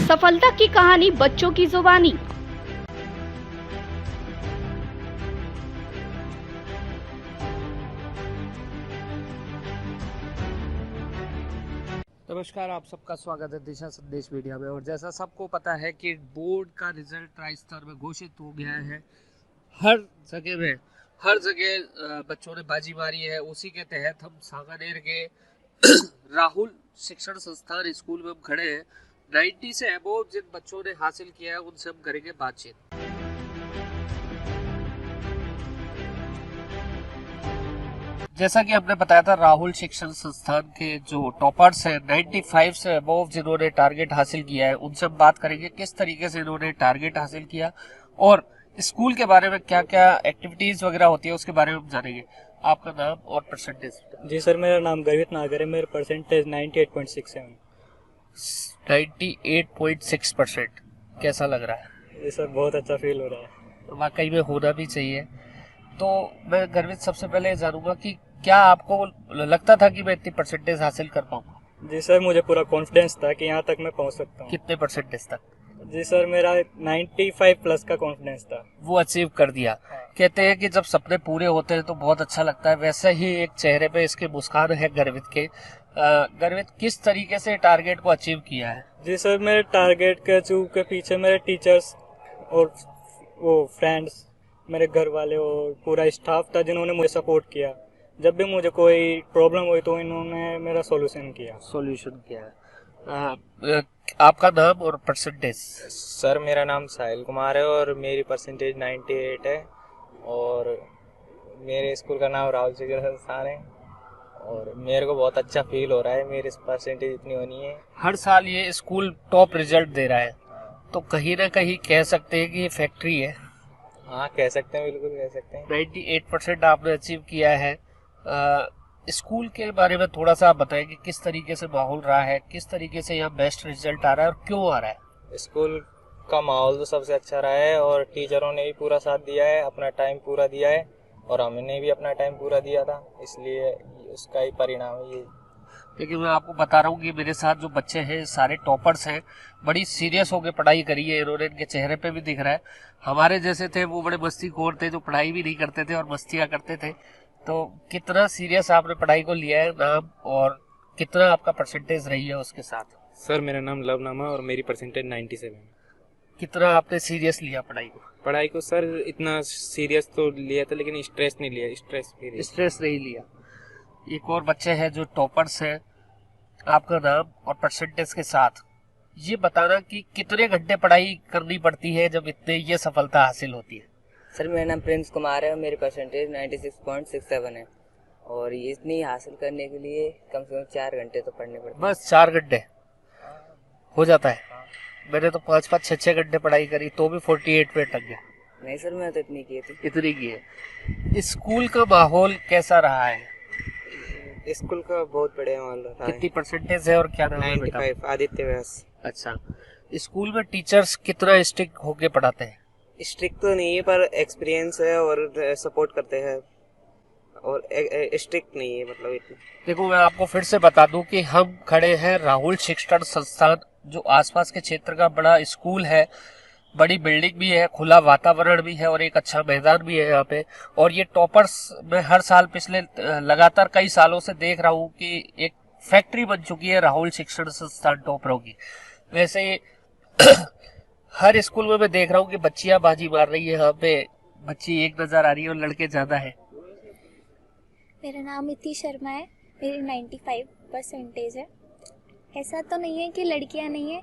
सफलता की कहानी बच्चों की जुबानी। नमस्कार, आप सबका स्वागत है दिशा संदेश मीडिया में। और जैसा सबको पता है कि बोर्ड का रिजल्ट ट्राई स्तर में घोषित हो गया है। हर जगह बच्चों ने बाजी मारी है। उसी के तहत हम सांगानेर के राहुल शिक्षण संस्थान स्कूल में हम खड़े हैं। 90 से अबोव जिन बच्चों ने हासिल किया है उनसे हम करेंगे बातचीत। जैसा कि हमने बताया था, राहुल शिक्षण संस्थान के जो टॉपर्स हैं 95 से अबोव जिन्होंने टारगेट हासिल किया है, उनसे हम बात करेंगे किस तरीके से इन्होंने टारगेट हासिल किया और स्कूल के बारे में क्या क्या एक्टिविटीज वगैरह होती है उसके बारे में हम जानेंगे। आपका नाम और परसेंटेज? जी सर, मेरा नाम गर्वित नागर है। मेरा परसेंटेज 98.67। 98.6%। कैसा लग रहा है? जी सर, बहुत अच्छा फील हो रहा है। वाकई में होना भी चाहिए। तो मैं गर्वित सबसे पहले जानूंगा कि क्या आपको लगता था कि मैं इतनी परसेंटेज हासिल कर पाऊंगा? जी सर, मुझे पूरा कॉन्फिडेंस था कि यहाँ तक मैं पहुँच सकता हूँ। कितने परसेंटेज तक? जी सर, मेरा 95 प्लस का कॉन्फिडेंस था। वो अचीव कर दिया। कहते हैं कि जब सपने पूरे होते हैं तो बहुत अच्छा लगता है। वैसे ही एक चेहरे पे इसके मुस्कान है गर्वित के। गर्वित, किस तरीके से टारगेट को अचीव किया है? जी सर, मेरे टारगेट के अचीव के पीछे मेरे टीचर्स और वो फ्रेंड्स, मेरे घर वाले और पूरा स्टाफ था जिन्होंने मुझे सपोर्ट किया। जब भी मुझे कोई प्रॉब्लम हुई तो इन्होंने मेरा सॉल्यूशन किया। आपका नाम और परसेंटेज? सर, मेरा नाम साहिल कुमार है और मेरी परसेंटेज 98 है और मेरे स्कूल का नाम राहुल शिक्षण संस्थान है और मेरे को बहुत अच्छा फील हो रहा है मेरी परसेंटेज इतनी होनी है। हर साल ये स्कूल टॉप रिजल्ट दे रहा है, तो कहीं ना कहीं कह सकते हैं कि ये फैक्ट्री है। हाँ, कह सकते हैं, बिल्कुल कह सकते हैं। 98% आपने अचीव किया है। स्कूल के बारे में थोड़ा सा आप बताएं कि किस तरीके से माहौल रहा है, किस तरीके से यहाँ बेस्ट रिजल्ट आ रहा है और क्यों आ रहा है? स्कूल का माहौल तो सबसे अच्छा रहा है और टीचरों ने भी पूरा साथ दिया है, अपना टाइम पूरा दिया है और हमने भी अपना टाइम पूरा दिया था, इसलिए उसका ही परिणाम है ये। लेकिन मैं आपको बता रहा हूँ कि मेरे साथ जो बच्चे हैं सारे टॉपर्स हैं, बड़ी सीरियस होकर पढ़ाई करी है इन्होंने। इनके चेहरे पे भी दिख रहा है। हमारे जैसे थे वो बड़े मस्तीखोर थे जो पढ़ाई भी नहीं करते थे और मस्तियाँ करते थे। तो कितना सीरियस आपने पढ़ाई को लिया है, नाम और कितना आपका परसेंटेज रही है उसके साथ? सर, मेरा नाम लवनामा और मेरी परसेंटेज 97 है। कितना आपने सीरियस लिया पढ़ाई को? सर इतना सीरियस तो लिया था लेकिन स्ट्रेस नहीं लिया। स्ट्रेस नहीं लिया। एक और बच्चे हैं जो टॉपर्स हैं, आपका नाम और परसेंटेज के साथ ये बताना कि कितने घंटे पढ़ाई करनी पड़ती है जब इतने ये सफलता हासिल होती है? सर, मेरा नाम प्रिंस कुमार है और मेरी परसेंटेज 96.67 है और ये इतनी हासिल करने के लिए कम से कम 4 घंटे तो पढ़ने पड़ते हैं। बस 4 घंटे हो जाता है? मैंने तो 5-5, 6-6 घंटे पढ़ाई करी तो भी 48 पे अटक गया। नहीं सर, मैं तो इतनी की थी। इतनी की है। स्कूल का माहौल कैसा रहा है? स्कूल का बहुत बढ़िया माहौल रहा है। कितनी परसेंटेज है और क्या नाम है बेटा? 95। आदित्य व्यास। अच्छा, स्कूल में टीचर्स कितना स्ट्रिक्ट होके पढ़ाते हैं? स्ट्रिक्ट तो नहीं है पर एक्सपीरियंस है और सपोर्ट करते हैं और स्ट्रिक्ट नहीं है, मतलब इतना। देखो, मैं आपको फिर से बता दूं कि हम खड़े हैं राहुल शिक्षण संस्थान, जो आसपास के क्षेत्र का बड़ा स्कूल है। बड़ी बिल्डिंग भी है, खुला वातावरण भी है और एक अच्छा मैदान भी है यहाँ पे। और ये टॉपर्स मैं हर साल पिछले लगातार कई सालों से देख रहा हूँ कि एक फैक्ट्री बन चुकी है राहुल शिक्षण संस्थान टॉपरों की। वैसे हर स्कूल में मैं देख रहा हूँ कि बच्चियां बाजी मार रही है। यहाँ पे बच्ची एक नजर आ रही है और लड़के ज्यादा है। मेरा नाम इति शर्मा है। मेरी 95 परसेंटेज है। ऐसा तो नहीं है कि लड़कियां नहीं है,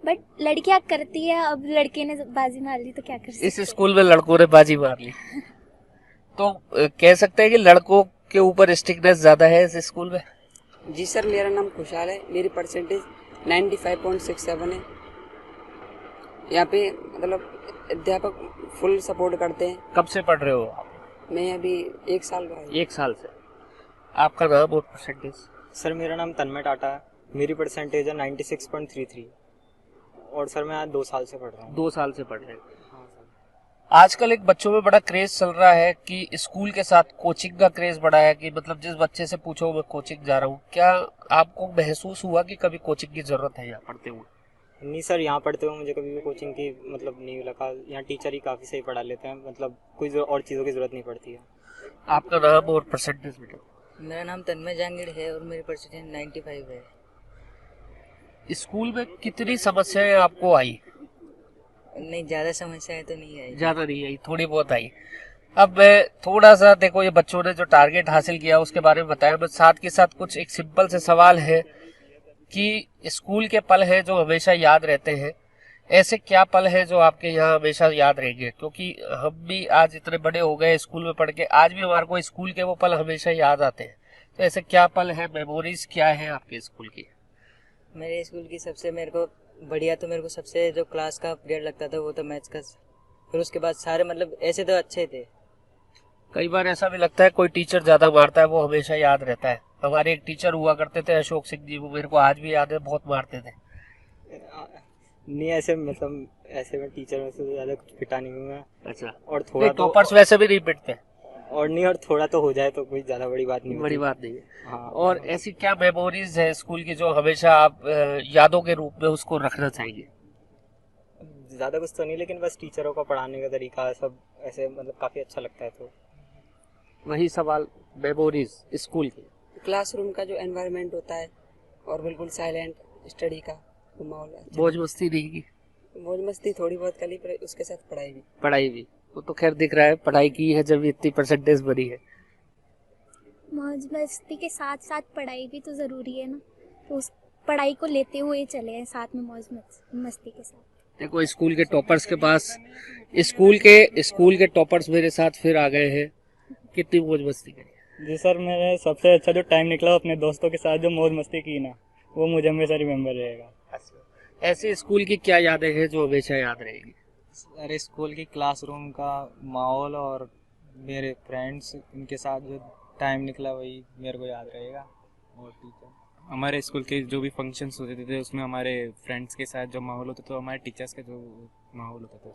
बट लड़कियां करती है। अब लड़के ने बाजी मार ली तो क्या कर सकते। इस स्कूल में लड़कों ने बाजी मार ली तो कह सकते हैं कि लड़कों के ऊपर स्ट्रिक्टनेस ज्यादा है इस स्कूल में। जी सर, मेरा नाम खुशहाल है। मेरी परसेंटेज 95.67 है। यहाँ पे मतलब अध्यापक फुल सपोर्ट करते हैं। कब से पढ़ रहे हो आप? मैं अभी 1 साल का है। 1 साल से। आपका नाम और परसेंटेज? सर, मेरा नाम तन्मय टाटा है। मेरी परसेंटेज है 96.33 और सर मैं आज 2 साल से पढ़ रहा हूँ। 2 साल से पढ़ रहे हैं। हाँ सर। आजकल एक बच्चों में बड़ा क्रेज चल रहा है कि स्कूल के साथ कोचिंग का क्रेज बढ़ा है कि मतलब जिस बच्चे से पूछो मैं कोचिंग जा रहा हूँ। क्या आपको महसूस हुआ कि कभी कोचिंग की जरूरत है यहाँ पढ़ते हुए? नहीं सर, यहाँ पढ़ते हुए मुझे कभी भी कोचिंग की मतलब नहीं लगा। यहाँ टीचर ही काफ़ी सही पढ़ा लेते हैं, मतलब कोई और चीज़ों की ज़रूरत नहीं पड़ती है। आपका नाम और परसेंटेज बेटा? मेरा नाम तन्मय जहांगीर है और मेरी परसेंटेज 95 है। स्कूल में कितनी समस्याएं आपको आई? नहीं, ज़्यादा समस्याएं तो नहीं आई। ज्यादा नहीं आई, थोड़ी बहुत आई। अब मैं थोड़ा सा, देखो ये बच्चों ने जो टारगेट हासिल किया उसके बारे में बताया, बस साथ के साथ कुछ एक सिंपल से सवाल है कि स्कूल के पल हैं जो हमेशा याद रहते हैं, ऐसे क्या पल हैं जो आपके यहाँ हमेशा याद रहेंगे? क्योंकि हम भी आज इतने बड़े हो गए स्कूल में पढ़ के, आज भी हमारे को स्कूल के वो पल हमेशा याद आते हैं। तो ऐसे क्या पल है, मेमोरीज क्या है आपके स्कूल की? मेरे स्कूल की सबसे मेरे को बढ़िया तो मेरे को सबसे जो क्लास का पीरियड लगता था वो तो मैथ्स का। फिर उसके बाद सारे मतलब ऐसे तो अच्छे थे। कई बार ऐसा भी लगता है कोई टीचर ज्यादा मारता है वो हमेशा याद रहता है। हमारे एक टीचर हुआ करते थे अशोक सिंह जी, वो मेरे को आज भी याद है, बहुत मारते थे। नहीं ऐसे मतलब ऐसे में टीचर में से ज़्यादा कुछ पिटा नहीं हूँ मैं। अच्छा, और थोड़ा तो टॉपर्स वैसे भी नहीं पिटते? और नहीं, और थोड़ा तो हो जाए तो कोई ज़्यादा बड़ी बात नहीं बड़ी होती। बात नहीं है। हाँ। और ऐसी क्या मेमोरीज है स्कूल की जो हमेशा आप यादों के रूप में उसको रखना चाहेंगे? ज़्यादा कुछ तो नहीं, लेकिन बस टीचरों का पढ़ाने का तरीका सब ऐसे मतलब काफ़ी अच्छा लगता है। तो वही सवाल, मेमोरीज स्कूल की। क्लासरूम का जो एनवायरनमेंट होता है और बिल्कुल साइलेंट स्टडी का वो माहौल अच्छा। मौज मस्ती नहीं की? मौज मस्ती थोड़ी बहुत करी, पर उसके साथ पढ़ाई भी। पढ़ाई भी, वो तो खैर दिख रहा है, पढ़ाई की है जब इतनी परसेंटेज बनी है। मौज मस्ती के साथ साथ पढ़ाई भी तो ज़रूरी है ना, तो उस पढ़ाई को लेते हुए चले हैं साथ में मौज मस्ती के साथ। देखो स्कूल के टॉपर्स के पास, स्कूल के टॉपर्स मेरे साथ फिर आ गए हैं, कितनी मौज मस्ती करी? जी सर, मैंने सबसे अच्छा जो टाइम निकला अपने दोस्तों के साथ जो मौज मस्ती की ना, वो मुझे हमेशा रिमेम्बर रहेगा। ऐसे स्कूल की क्या यादें हैं जो हमेशा याद रहेगी? अरे स्कूल की क्लासरूम का माहौल और मेरे फ्रेंड्स, इनके साथ जो टाइम निकला वही मेरे को याद रहेगा। और टीचर, हमारे स्कूल के जो भी फंक्शंस होते थे उसमें हमारे फ्रेंड्स के साथ जो माहौल होता था, हमारे टीचर्स का जो माहौल होता था।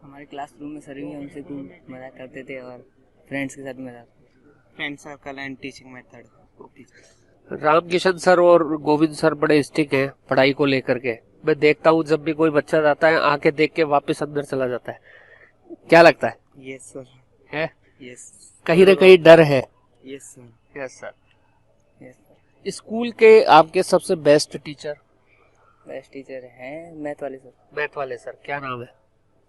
हमारे क्लासरूम में सर भी हमसे खूब मजा करते थे और फ्रेंड्स के साथ मजा। Friend circle and teaching method. Ramkishan sir और गोविंद सर बड़े स्ट्रिक्ट हैं पढ़ाई को लेकर के। मैं देखता हूँ जब भी कोई बच्चा जाता है आके देख के वापस अंदर चला जाता है, क्या लगता है? Yes sir. है यस। कहीं ना कहीं डर है? Yes sir. Yes sir. School के आपके सबसे बेस्ट टीचर? बेस्ट टीचर हैं मैथ वाले सर। मैथ वाले सर, क्या नाम है?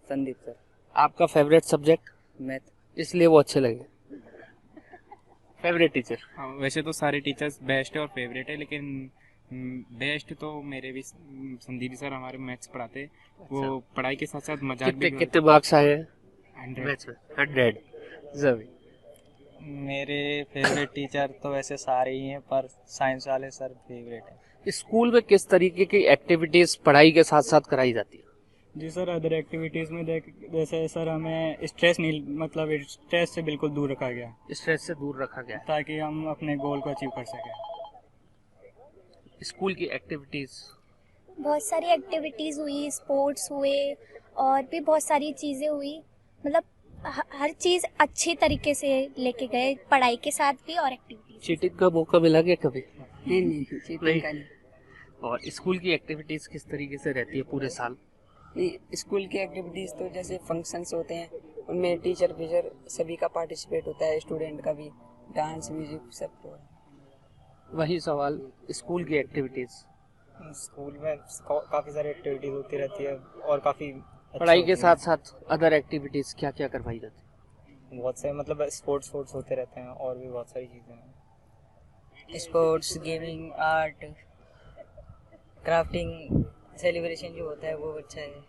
संदीप सर। आपका फेवरेट सब्जेक्ट? मैथ। इसलिए वो अच्छे लगे। Favourite teacher? हाँ, वैसे तो सारे टीचर्स बेस्ट है और फेवरेट है, लेकिन बेस्ट तो मेरे भी संदीप सर हमारे मैथ्स पढ़ाते। वो पढ़ाई के साथ साथ मजाक भी कितने मार्क्स आए हैं 100। मैथ्स में? 100। जरूर। मेरे फेवरेट टीचर तो वैसे सारे ही हैं, पर साइंस वाले सर फेवरेट हैं। स्कूल में किस तरीके की एक्टिविटीज पढ़ाई के साथ साथ कराई जाती है? जी सर, अदर एक्टिविटीज़ में जैसे सर हमें स्ट्रेस नहीं, मतलब स्ट्रेस से बिल्कुल दूर रखा गया स्ट्रेस से दूर रखा गया है। ताकि हम अपने गोल को अचीव कर सकें। स्कूल की एक्टिविटीज? बहुत सारी एक्टिविटीज़ हुई, स्पोर्ट्स हुए और भी बहुत सारी चीज़ें हुई। मतलब हर चीज़ अच्छी तरीके से लेके गए, पढ़ाई के साथ भी और एक्टिविटीज। चीटिंग का मौका मिला क्या कभी? नहीं चीटिंग का नहीं। और स्कूल की एक्टिविटीज किस तरीके से रहती है पूरे साल? नहीं, स्कूल की एक्टिविटीज़ तो जैसे फंक्शंस होते हैं उनमें टीचर वीचर सभी का पार्टिसिपेट होता है, स्टूडेंट का भी, डांस म्यूजिक सब। तो वही सवाल, स्कूल की एक्टिविटीज? स्कूल में काफ़ी सारी एक्टिविटीज़ होती रहती है और काफ़ी पढ़ाई के साथ साथ अदर एक्टिविटीज क्या क्या करवाई जाती है? बहुत से मतलब स्पोर्ट्स होते रहते हैं और भी बहुत सारी चीज़ें हैं। Sports, gaming, art, crafting, celebration जो होता है वो अच्छा है।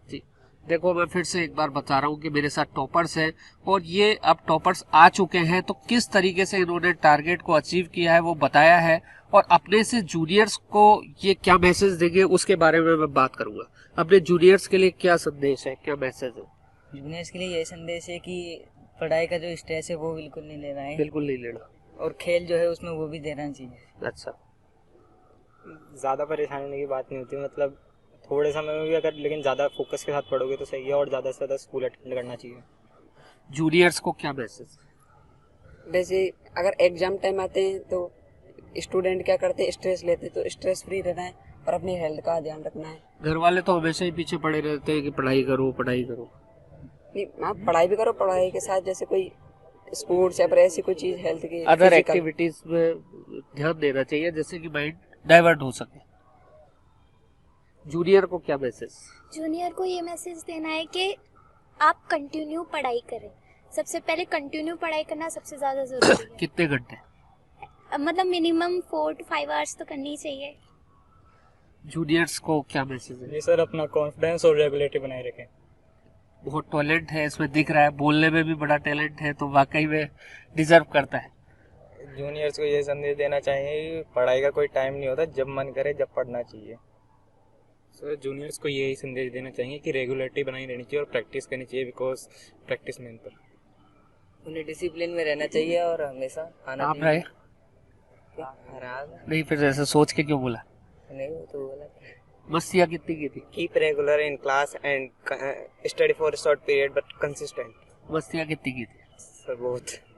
जी, देखो मैं फिर से एक बार बता रहा हूँ कि मेरे साथ टॉपर्स हैं और ये अब टॉपर्स आ चुके हैं, तो किस तरीके से इन्होंने टारगेट को अचीव किया है वो बताया है, और अपने से जूनियर्स को ये क्या मैसेज देंगे उसके बारे में मैं बात करूंगा। अपने जूनियर्स के लिए क्या संदेश है, क्या मैसेज है? जूनियर्स के लिए यही संदेश है कि पढ़ाई का जो स्ट्रेस है वो बिल्कुल नहीं लेना है, बिल्कुल नहीं लेना, और खेल जो है उसमें वो भी देना चाहिए। अच्छा, ज़्यादा परेशानी होने की बात नहीं होती, मतलब थोड़े समय में भी अगर, लेकिन ज़्यादा फोकस के साथ पढ़ोगे तो सही है, और ज़्यादा से ज़्यादा स्कूल अटेंड करना चाहिए। जूनियर्स को क्या मैसेज? वैसे अगर एग्जाम टाइम आते हैं तो स्टूडेंट क्या करते हैं, स्ट्रेस लेते हैं, तो स्ट्रेस फ्री रहना है, और अपनी हेल्थ का ध्यान रखना है। घर वाले तो हमेशा ही पीछे पड़े रहते हैं कि पढ़ाई करो पढ़ाई करो। नहीं, आप पढ़ाई भी करो, पढ़ाई के साथ जैसे कोई स्पोर्ट्स या फिर ऐसी कोई चीज़ हेल्थ की अदर physical- एक्टिविटीज में ध्यान देना चाहिए जिससे कि माइंड डाइवर्ट हो सके। जूनियर को क्या मैसेज? जूनियर को ये मैसेज देना है कि आप कंटिन्यू पढ़ाई करें। सबसे पहले कंटिन्यू पढ़ाई करना सबसे ज़्यादा ज़रूरी है। कितने घंटे? मतलब मिनिमम 4 to 5 आवर्स तो करनी ही चाहिए। जूनियर्स को क्या मैसेज है? जी सर, अपना कॉन्फिडेंस और रेगुलरिटी बनाए रखें। बहुत टैलेंट है इसमें, दिख रहा है, बोलने में भी बड़ा टैलेंट है, तो वाकई में डिजर्व करता है। जूनियर्स को ये संदेश देना चाहिए कि पढ़ाई का कोई टाइम नहीं होता, जब मन करे जब पढ़ना चाहिए। सर जूनियर्स को यही संदेश देना चाहिए कि रेगुलरिटी बनाई रहनी चाहिए और प्रैक्टिस करनी चाहिए, बिकॉज प्रैक्टिस मेन पर। उन्हें डिसिप्लिन में रहना चाहिए और हमेशा आना आप रहे? नहीं, फिर ऐसे सोच के क्यों बोला? नहीं, वो तो बोला मस्तियाँ कितनी की थी? Keep regular in class and study for short period but consistent. मस्तियाँ कितनी की थी? सर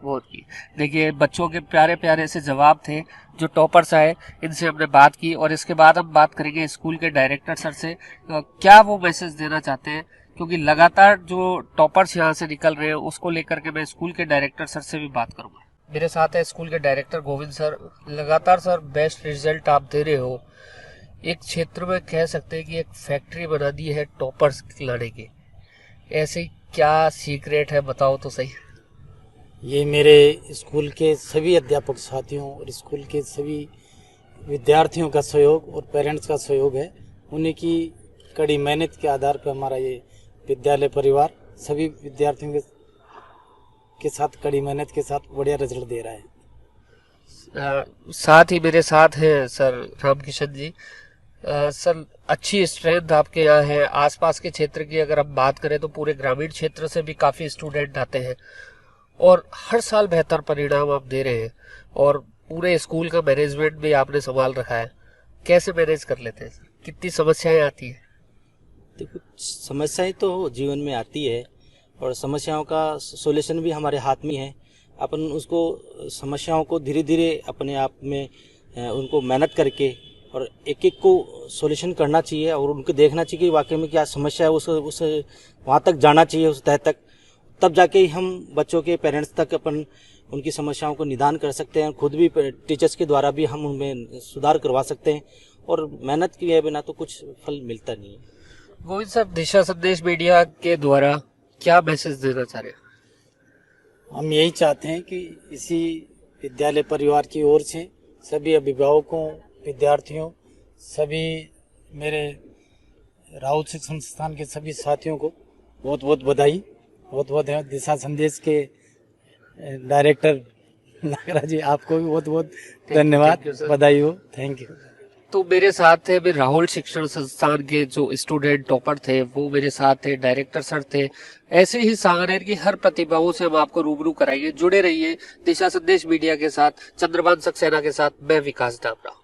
बहुत की। देखिए, बच्चों के प्यारे प्यारे से जवाब थे जो टॉपर्स आए, इनसे हमने बात की। और इसके बाद हम बात करेंगे स्कूल के डायरेक्टर सर से, क्या वो मैसेज देना चाहते हैं, क्योंकि लगातार जो टॉपर्स यहाँ से निकल रहे हैं उसको लेकर के मैं स्कूल के डायरेक्टर सर से भी बात करूँगा। मेरे साथ है स्कूल के डायरेक्टर गोविंद सर। लगातार सर बेस्ट रिजल्ट आप दे रहे हो, एक क्षेत्र में कह सकते हैं कि एक फैक्ट्री बना दी है टॉपर्स लाने की, ऐसे क्या सीक्रेट है, बताओ तो सही। ये मेरे स्कूल के सभी अध्यापक साथियों और स्कूल के सभी विद्यार्थियों का सहयोग और पेरेंट्स का सहयोग है। उन्हीं की कड़ी मेहनत के आधार पर हमारा ये विद्यालय परिवार सभी विद्यार्थियों के साथ कड़ी मेहनत के साथ बढ़िया रिजल्ट दे रहा है। साथ ही मेरे साथ हैं सर रामकिशन जी। सर, अच्छी स्ट्रेंथ आपके यहाँ है। आसपास के क्षेत्र की अगर हम बात करें तो पूरे ग्रामीण क्षेत्र से भी काफ़ी स्टूडेंट आते हैं और हर साल बेहतर परिणाम आप दे रहे हैं, और पूरे स्कूल का मैनेजमेंट भी आपने संभाल रखा है। कैसे मैनेज कर लेते हैं? कितनी समस्याएं आती हैं? देखो, समस्याएं तो जीवन में आती है और समस्याओं का सॉल्यूशन भी हमारे हाथ में है। अपन उसको समस्याओं को धीरे धीरे अपने आप में उनको मेहनत करके और एक एक को सॉल्यूशन करना चाहिए और उनको देखना चाहिए कि वाकई में क्या समस्या है, उस वहाँ तक जाना चाहिए, उस तह तक, तब जाके ही हम बच्चों के पेरेंट्स तक अपन उनकी समस्याओं को निदान कर सकते हैं। खुद भी टीचर्स के द्वारा भी हम उनमें सुधार करवा सकते हैं और मेहनत किए बिना तो कुछ फल मिलता नहीं है। गोविंद सर, दिशा संदेश मीडिया के द्वारा क्या मैसेज देना चाह रहे हैं? हम यही चाहते हैं कि इसी विद्यालय परिवार की ओर से सभी अभिभावकों, विद्यार्थियों, सभी मेरे राहुल शिक्षण संस्थान के सभी साथियों को बहुत बहुत बधाई, बहुत बहुत दिशा संदेश के डायरेक्टर नागराज जी, आपको भी बहुत बहुत धन्यवाद, बधाई हो, थैंक यू। तो मेरे साथ थे भी राहुल शिक्षण संस्थान के जो स्टूडेंट टॉपर थे, वो मेरे साथ थे, डायरेक्टर सर थे। ऐसे ही सांगनेर की हर प्रतिभाओं से हम आपको रूबरू कराएंगे। जुड़े रहिए दिशा संदेश मीडिया के साथ। चंद्रभान सक्सेना के साथ मैं विकास डाबरा।